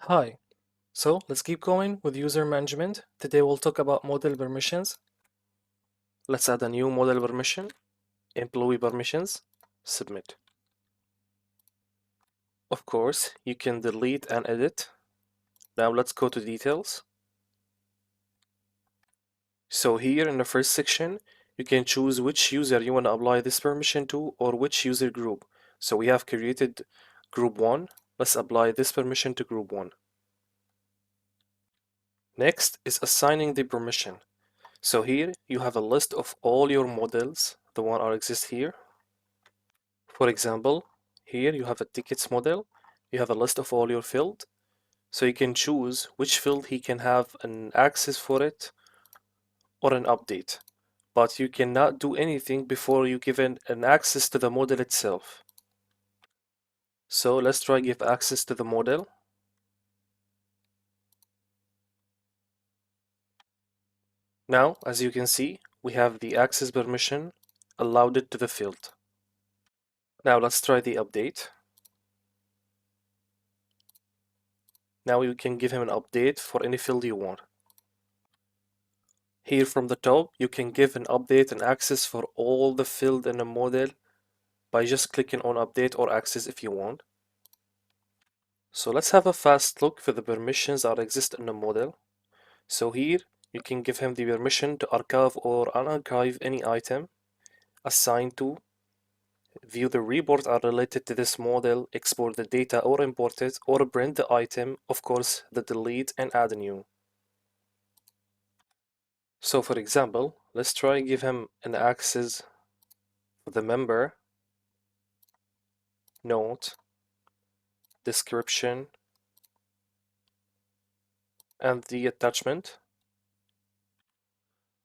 Hi, so let's keep going with user management. Today we'll talk about model permissions. Let's add a new model permission, employee permissions, submit. Of course, you can delete and edit. Now let's go to details. So here in the first section, you can choose which user you want to apply this permission to or which user group. So we have created group 1. Let's apply this permission to group 1. Next is assigning the permission. So here you have a list of all your models, the one that exist here. For example, here you have a tickets model, you have a list of all your fields, so you can choose which field he can have an access for it or an update. But you cannot do anything before you give an access to the model itself. So let's try give access to the model. Now, as you can see, we have the access permission allowed it to the field. Now let's try the update. Now you can give him an update for any field you want. Here from the top, you can give an update and access for all the field in a model by just clicking on update or access if you want. So let's have a fast look for the permissions that exist in the model. So here, you can give him the permission to archive or unarchive any item, assign to, view the reports are related to this model, export the data or import it, or print the item, of course, the delete and add a new. So for example, let's try and give him an access for the member, note, description, and the attachment.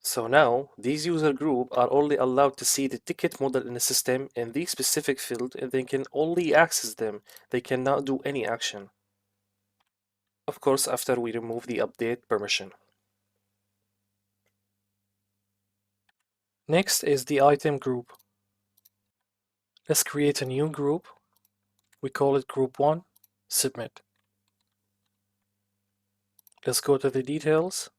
So now, these user group are only allowed to see the ticket model in the system in the specific field, and they can only access them. They cannot do any action. Of course, after we remove the update permission. Next is the item group. Let's create a new group. We call it group 1, submit. Let's go to the details.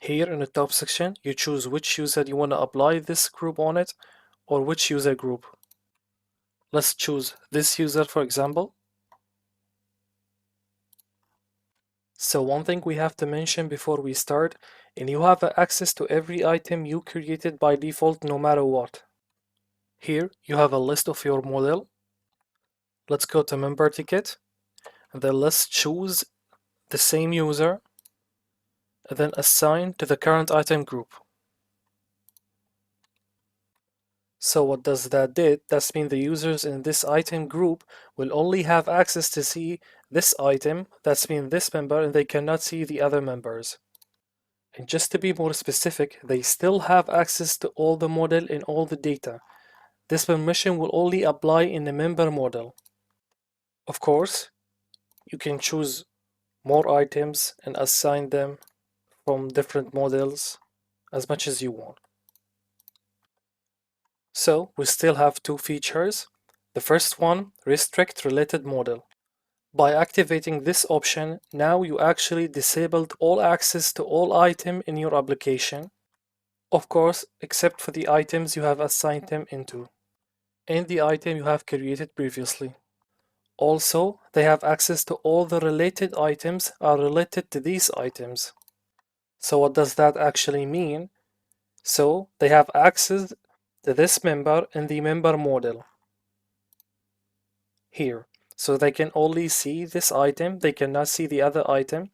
Here in the top section, you choose which user you want to apply this group on it, or which user group. Let's choose this user for example. So one thing we have to mention before we start, and you have access to every item you created by default no matter what. Here you have a list of your model. Let's go to member ticket, and then let's choose the same user, and then assign to the current item group. So what does that did? That means the users in this item group will only have access to see this item, that's mean this member, and they cannot see the other members. And just to be more specific, they still have access to all the model and all the data. This permission will only apply in the member model. Of course, you can choose more items and assign them from different models as much as you want. So we still have two features. The first one, restrict related model. By activating this option, now you actually disabled all access to all items in your application. Of course, except for the items you have assigned them into, and the item you have created previously. Also, they have access to all the related items are related to these items. So what does that actually mean? So they have access to this member in the member model here. So they can only see this item, they cannot see the other item,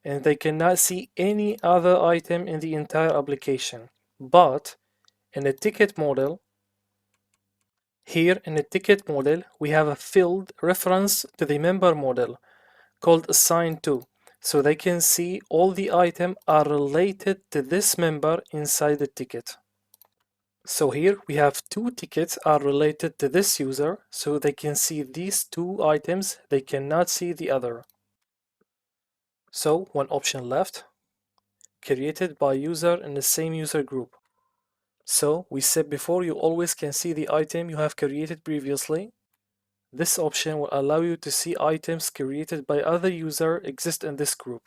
and they cannot see any other item in the entire application. But in the ticket model, here in the ticket model, we have a field reference to the member model called assign to. So they can see all the items are related to this member inside the ticket. So here we have two tickets are related to this user, so they can see these two items, they cannot see the other. So one option left, created by user in the same user group. So we said before you always can see the item you have created previously, This option will allow you to see items created by other users exist in this group.